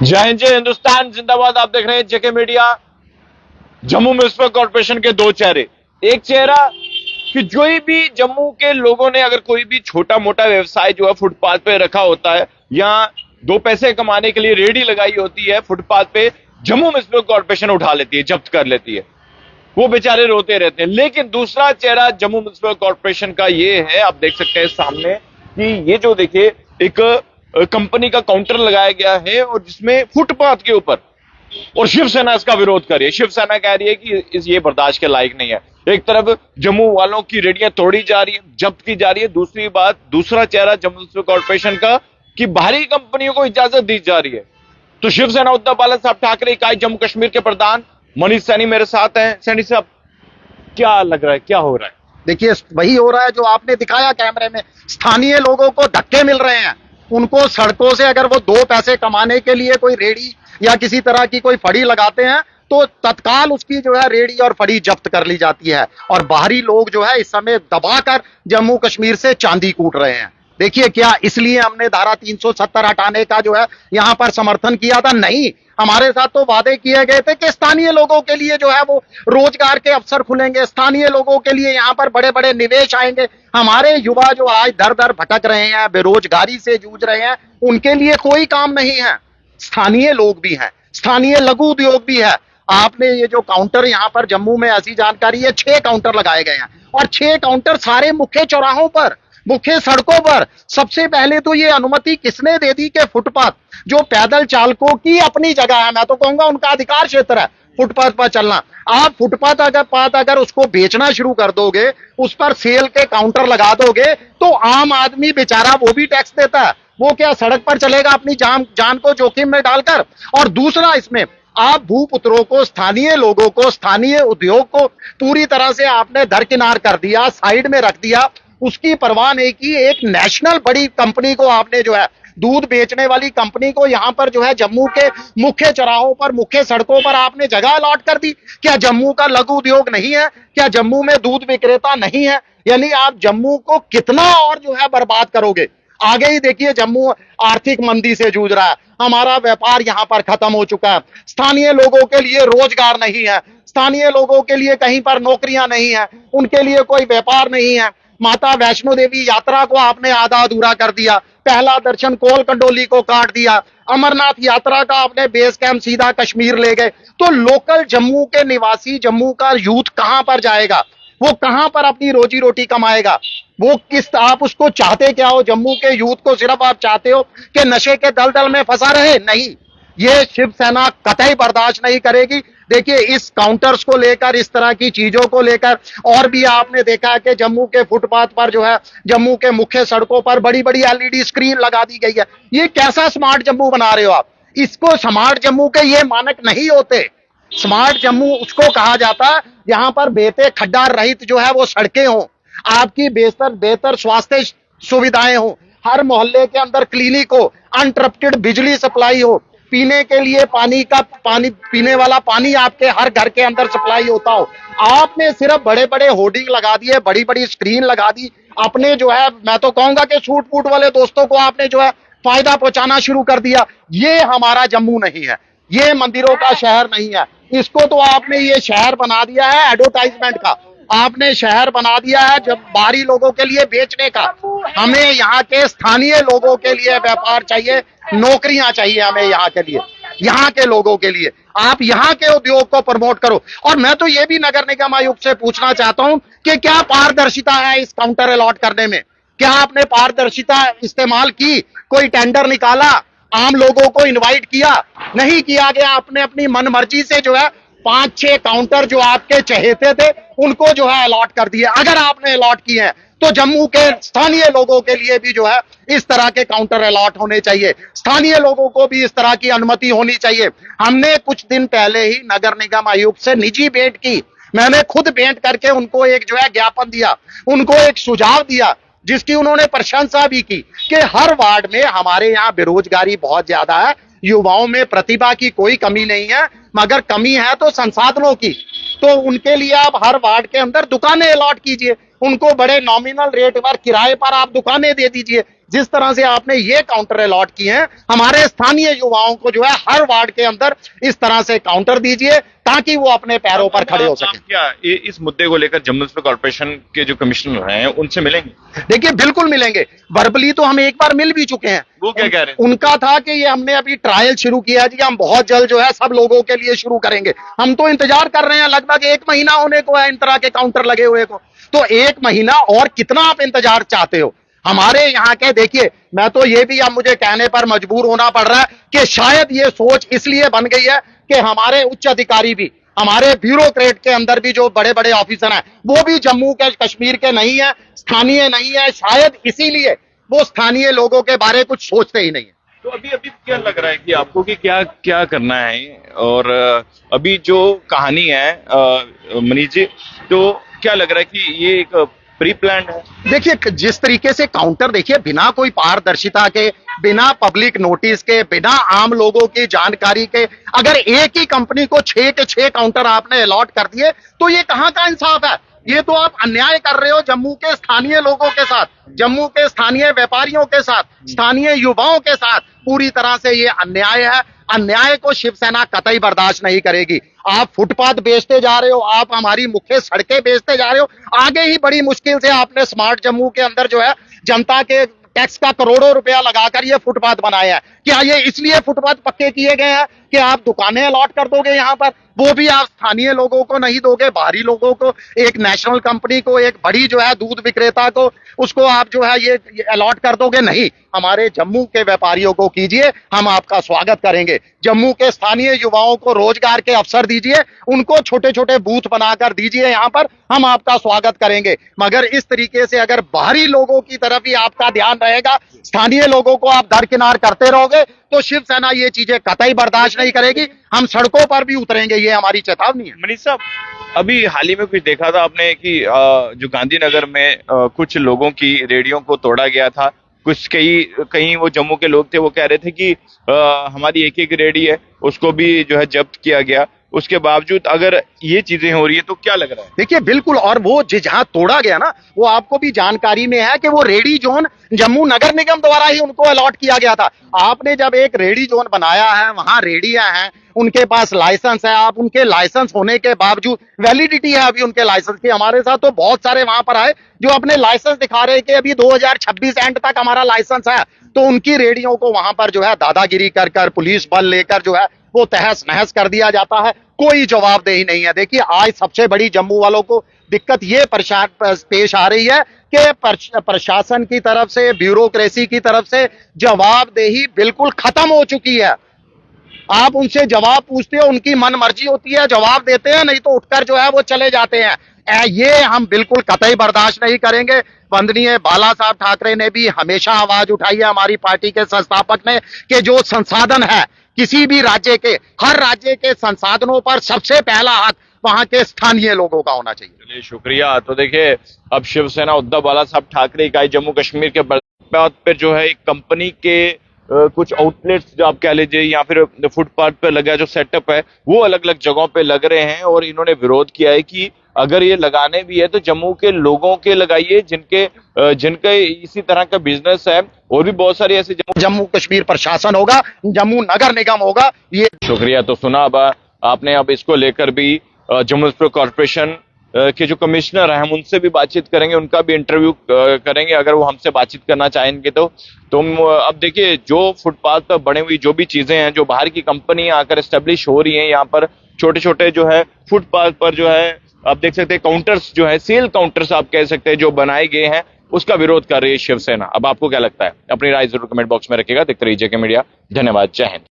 जय हिंद, जय हिंदुस्तान जिंदाबाद। आप देख रहे हैं जेके मीडिया। जम्मू म्युनिसिपल कॉर्पोरेशन के दो चेहरे। एक चेहरा कि जो भी जम्मू के लोगों ने अगर कोई भी छोटा मोटा व्यवसाय जो है फुटपाथ पे रखा होता है या दो पैसे कमाने के लिए रेहड़ी लगाई होती है फुटपाथ पे, जम्मू म्युनिसिपल कॉर्पोरेशन उठा लेती है, जब्त कर लेती है। वो बेचारे रोते रहते हैं। लेकिन दूसरा चेहरा जम्मू म्युनिसिपल कॉर्पोरेशन का ये है, आप देख सकते हैं सामने कि ये जो देखिए एक कंपनी का काउंटर लगाया गया है और जिसमें फुटपाथ के ऊपर, और शिवसेना इसका विरोध कर रही है। शिवसेना कह रही है कि ये बर्दाश्त के लायक नहीं है। एक तरफ जम्मू वालों की रेडियां तोड़ी जा रही है, जब्त की जा रही है। दूसरी बात, दूसरा चेहरा जम्मू म्युनिसिपल कॉर्पोरेशन का कि बाहरी कंपनियों को इजाजत दी जा रही है। तो शिवसेना उद्धव बाला ठाकरे इकाई जम्मू कश्मीर के प्रधान मनीष सैनी मेरे साथ हैं। सैनी साहब, क्या लग रहा है, क्या हो रहा है? देखिए, वही हो रहा है जो आपने दिखाया कैमरे में। स्थानीय लोगों को धक्के मिल रहे हैं। उनको सड़कों से अगर वो दो पैसे कमाने के लिए कोई रेड़ी या किसी तरह की कोई फड़ी लगाते हैं तो तत्काल उसकी जो है रेड़ी और फड़ी जब्त कर ली जाती है। और बाहरी लोग जो है इस समय दबाकर जम्मू कश्मीर से चांदी कूट रहे हैं। देखिए, क्या इसलिए हमने धारा 370 हटाने का जो है यहाँ पर समर्थन किया था? नहीं, हमारे साथ तो वादे किए गए थे कि स्थानीय लोगों के लिए जो है वो रोजगार के अवसर खुलेंगे, स्थानीय लोगों के लिए यहाँ पर बड़े बड़े निवेश आएंगे। हमारे युवा जो आज दर दर भटक रहे हैं, बेरोजगारी से जूझ रहे हैं, उनके लिए कोई काम नहीं है। स्थानीय लोग भी हैं, स्थानीय लघु उद्योग भी है। आपने ये जो काउंटर यहाँ पर जम्मू में, ऐसी जानकारी है 6 काउंटर लगाए गए हैं और 6 काउंटर सारे मुख्य चौराहों पर, मुख्य सड़कों पर। सबसे पहले तो ये अनुमति किसने दे दी कि फुटपाथ जो पैदल चालकों की अपनी जगह है, मैं तो कहूंगा उनका अधिकार क्षेत्र है फुटपाथ पर चलना। आप फुटपाथ अगर उसको बेचना शुरू कर दोगे, उस पर सेल के काउंटर लगा दोगे, तो आम आदमी बेचारा वो भी टैक्स देता है। वो क्या सड़क पर चलेगा अपनी जान को जोखिम में डालकर? और दूसरा, इसमें आप भूपुत्रों को, स्थानीय लोगों को, स्थानीय उद्योग को पूरी तरह से आपने दरकिनार कर दिया, साइड में रख दिया। उसकी परवाह नहीं की। एक नेशनल बड़ी कंपनी को आपने जो है, दूध बेचने वाली कंपनी को यहाँ पर जो है जम्मू के मुख्य चौराहों पर, मुख्य सड़कों पर आपने जगह अलॉट कर दी। क्या जम्मू का लघु उद्योग नहीं है? क्या जम्मू में दूध विक्रेता नहीं है? यानी आप जम्मू को कितना और जो है बर्बाद करोगे। आगे ही देखिए, जम्मू आर्थिक मंदी से जूझ रहा है। हमारा व्यापार यहाँ पर खत्म हो चुका है। स्थानीय लोगों के लिए रोजगार नहीं है, स्थानीय लोगों के लिए कहीं पर नौकरियां नहीं है, उनके लिए कोई व्यापार नहीं है। माता वैष्णो देवी यात्रा को आपने आधा अधूरा कर दिया। पहला दर्शन कोल कंडोली को काट दिया। अमरनाथ यात्रा का आपने बेस कैंप सीधा कश्मीर ले गए। तो लोकल जम्मू के निवासी, जम्मू का यूथ कहां पर जाएगा? वो कहां पर अपनी रोजी रोटी कमाएगा? वो किस, आप उसको चाहते क्या हो? जम्मू के यूथ को सिर्फ आप चाहते हो कि नशे के दलदल में फंसा रहे? नहीं, ये शिवसेना कतई बर्दाश्त नहीं करेगी। देखिए, इस काउंटर्स को लेकर, इस तरह की चीजों को लेकर, और भी आपने देखा है कि जम्मू के फुटपाथ पर जो है, जम्मू के मुख्य सड़कों पर बड़ी बड़ी एलईडी स्क्रीन लगा दी गई है। ये कैसा स्मार्ट जम्मू बना रहे हो आप? इसको स्मार्ट जम्मू के ये मानक नहीं होते। स्मार्ट जम्मू उसको कहा जाता है यहां पर बेहतर खड्डा रहित जो है वो सड़कें हो, आपकी बेहतर स्वास्थ्य सुविधाएं हो, हर मोहल्ले के अंदर क्लिनिक हो, अनटरप्टेड बिजली सप्लाई हो, पीने के लिए पानी पीने वाला पानी आपके हर घर के अंदर सप्लाई होता हो। आपने सिर्फ बड़े बड़े होर्डिंग लगा दिए, बड़ी बड़ी स्क्रीन लगा दी। अपने जो है, मैं तो कहूंगा कि सूट फूट वाले दोस्तों को आपने जो है फायदा पहुंचाना शुरू कर दिया। ये हमारा जम्मू नहीं है, ये मंदिरों का शहर नहीं है। इसको तो आपने ये शहर बना दिया है एडवर्टाइजमेंट का, आपने शहर बना दिया है जब बाहरी लोगों के लिए बेचने का। हमें यहाँ के स्थानीय लोगों के लिए व्यापार चाहिए, नौकरियां चाहिए हमें यहाँ के लिए, यहाँ के लोगों के लिए। आप यहाँ के उद्योग को प्रमोट करो। और मैं तो ये भी नगर निगम आयुक्त से पूछना चाहता हूँ कि क्या पारदर्शिता है इस काउंटर अलॉट करने में? क्या आपने पारदर्शिता इस्तेमाल की? कोई टेंडर निकाला? आम लोगों को इनवाइट किया? नहीं किया गया। आपने अपनी मनमर्जी से जो है 5-6 काउंटर जो आपके चहेते थे उनको जो है अलॉट कर दिए। अगर आपने अलॉट किए हैं तो जम्मू के स्थानीय लोगों के लिए भी जो है इस तरह के काउंटर अलॉट होने चाहिए। स्थानीय लोगों को भी इस तरह की अनुमति होनी चाहिए। हमने कुछ दिन पहले ही नगर निगम आयुक्त से निजी भेंट की। मैंने खुद भेंट करके उनको एक जो है ज्ञापन दिया, उनको एक सुझाव दिया, जिसकी उन्होंने प्रशंसा भी की कि हर वार्ड में हमारे यहाँ बेरोजगारी बहुत ज्यादा है, युवाओं में प्रतिभा की कोई कमी नहीं है, मगर कमी है तो संसाधनों की। तो उनके लिए आप हर वार्ड के अंदर दुकानें अलॉट कीजिए, उनको बड़े नॉमिनल रेट पर, किराए पर आप दुकानें दे दीजिए। जिस तरह से आपने ये काउंटर अलॉट किए हैं, हमारे स्थानीय युवाओं को जो है हर वार्ड के अंदर इस तरह से काउंटर दीजिए ताकि वो अपने पैरों पर खड़े हो सकें। क्या इस मुद्दे को लेकर जम्मू म्युनिसिपल कॉर्पोरेशन के जो कमिश्नर हैं उनसे मिलेंगे? देखिए बिल्कुल मिलेंगे, वर्बली तो हम एक बार मिल भी चुके हैं। वो क्या कह रहे हैं? उनका था कि ये हमने अभी ट्रायल शुरू किया जी, हम बहुत जल्द जो है सब लोगों के लिए शुरू करेंगे। हम तो इंतजार कर रहे हैं, लगभग 1 महीना होने को है इन तरह के काउंटर लगे हुए को, तो 1 महीना और कितना आप इंतजार चाहते हो? हमारे यहाँ के देखिए, मैं तो ये भी अब मुझे कहने पर मजबूर होना पड़ रहा है कि शायद ये सोच इसलिए बन गई है कि हमारे उच्च अधिकारी भी, हमारे ब्यूरोक्रेट के अंदर भी जो बड़े बड़े ऑफिसर हैं वो भी जम्मू के कश्मीर के नहीं है, स्थानीय नहीं है, शायद इसीलिए वो स्थानीय लोगों के बारे कुछ सोचते ही नहीं है। तो अभी अभी क्या लग रहा है कि आपको कि क्या क्या करना है? और अभी जो कहानी है मनीष जी, तो क्या लग रहा है कि ये एक प्री प्लान है? देखिए जिस तरीके से काउंटर, देखिए बिना कोई पारदर्शिता के, बिना पब्लिक नोटिस के, बिना आम लोगों की जानकारी के अगर एक ही कंपनी को 6 के 6 काउंटर आपने अलॉट कर दिए तो ये कहां का इंसाफ है? ये तो आप अन्याय कर रहे हो जम्मू के स्थानीय लोगों के साथ, जम्मू के स्थानीय व्यापारियों के साथ, स्थानीय युवाओं के साथ। पूरी तरह से ये अन्याय है। अन्याय को शिवसेना कतई बर्दाश्त नहीं करेगी। आप फुटपाथ बेचते जा रहे हो, आप हमारी मुख्य सड़कें बेचते जा रहे हो। आगे ही बड़ी मुश्किल से आपने स्मार्ट जम्मू के अंदर जो है जनता के टैक्स का करोड़ों रुपया लगाकर ये फुटपाथ बनाया है। क्या ये इसलिए फुटपाथ पक्के किए गए हैं कि आप दुकानें अलॉट कर दोगे यहाँ पर? वो भी आप स्थानीय लोगों को नहीं दोगे, बाहरी लोगों को, एक नेशनल कंपनी को, एक बड़ी जो है दूध विक्रेता को, उसको आप जो है ये अलॉट कर दोगे? नहीं, हमारे जम्मू के व्यापारियों को कीजिए, हम आपका स्वागत करेंगे। जम्मू के स्थानीय युवाओं को रोजगार के अवसर दीजिए, उनको छोटे छोटे बूथ बनाकर दीजिए यहाँ पर, हम आपका स्वागत करेंगे। मगर इस तरीके से अगर बाहरी लोगों की तरफ ही आपका ध्यान रहेगा, स्थानीय लोगों को आप दरकिनार करते रहोगे, तो शिवसेना ये चीजें कतई बर्दाश्त नहीं करेगी। हम सड़कों पर भी उतरेंगे, ये हमारी चेतावनी है। मनीष साहब, अभी हाल ही में कुछ देखा था आपने कि जो गांधीनगर में कुछ लोगों की रेडियो को तोड़ा गया था। कुछ कहीं वो जम्मू के लोग थे, वो कह रहे थे कि हमारी एक रेडी है, उसको भी जो है जब्त किया गया। उसके बावजूद अगर ये चीजें हो रही है तो क्या लग रहा है? देखिए बिल्कुल, और वो जहां तोड़ा गया ना, वो आपको भी जानकारी में है कि वो रेडी जोन जम्मू नगर निगम द्वारा ही उनको अलॉट किया गया था। आपने जब एक रेडी जोन बनाया है, वहां रेडियां हैं, उनके पास लाइसेंस है, आप उनके लाइसेंस होने के बावजूद, वैलिडिटी है अभी उनके लाइसेंस की। हमारे साथ तो बहुत सारे वहां पर आए जो अपने लाइसेंस दिखा रहे कि अभी 2026 एंड तक हमारा लाइसेंस है, तो उनकी रेडियो को वहां पर जो है दादागिरी कर कर, पुलिस बल लेकर जो है वो तहस नहस कर दिया जाता है। कोई जवाबदेही नहीं है। देखिए आज सबसे बड़ी जम्मू वालों को दिक्कत ये पेश आ रही है कि प्रशासन की तरफ से, ब्यूरोक्रेसी की तरफ से जवाबदेही बिल्कुल खत्म हो चुकी है। आप उनसे जवाब पूछते हो, उनकी मन मर्जी होती है, जवाब देते हैं, नहीं तो उठकर जो है वो चले जाते हैं। ये हम बिल्कुल कतई बर्दाश्त नहीं करेंगे। वंदनीय बाला साहब ठाकरे ने भी हमेशा आवाज उठाई है, हमारी पार्टी के संस्थापक ने, कि जो संसाधन है किसी भी राज्य के, हर राज्य के संसाधनों पर सबसे पहला हाथ वहां के स्थानीय लोगों का होना चाहिए। चलिए शुक्रिया। तो देखिए, अब शिवसेना उद्धव बाला साहब ठाकरे इकाई जम्मू कश्मीर के फुटपाथ पर जो है एक कंपनी के कुछ आउटलेट्स जो आप कह लीजिए, या फिर फुटपाथ पे लगा जो सेटअप है वो अलग अलग जगहों पे लग रहे हैं। और इन्होंने विरोध किया है कि अगर ये लगाने भी है तो जम्मू के लोगों के लगाइए जिनके इसी तरह का बिजनेस है। और भी बहुत सारे ऐसे जम्मू कश्मीर प्रशासन होगा, जम्मू नगर निगम होगा। ये शुक्रिया। तो सुना अब आपने, अब इसको लेकर भी जम्मू म्युनिसिपल कॉर्पोरेशन के जो कमिश्नर हैं, हम उनसे भी बातचीत करेंगे, उनका भी इंटरव्यू करेंगे अगर वो हमसे बातचीत करना चाहेंगे तो। तुम अब देखिए, जो फुटपाथ पर बने हुई जो भी चीजें हैं, जो बाहर की कंपनियां आकर एस्टेब्लिश हो रही हैं यहाँ पर, छोटे छोटे जो है फुटपाथ पर जो है आप देख सकते हैं काउंटर्स जो है, सेल काउंटर्स आप कह सकते हैं, जो बनाए गए हैं, उसका विरोध कर रही है शिवसेना। अब आपको क्या लगता है? अपनी राय जरूर कमेंट बॉक्स में रखिएगा। देखते रहिए जेके मीडिया। धन्यवाद। जय हिंद।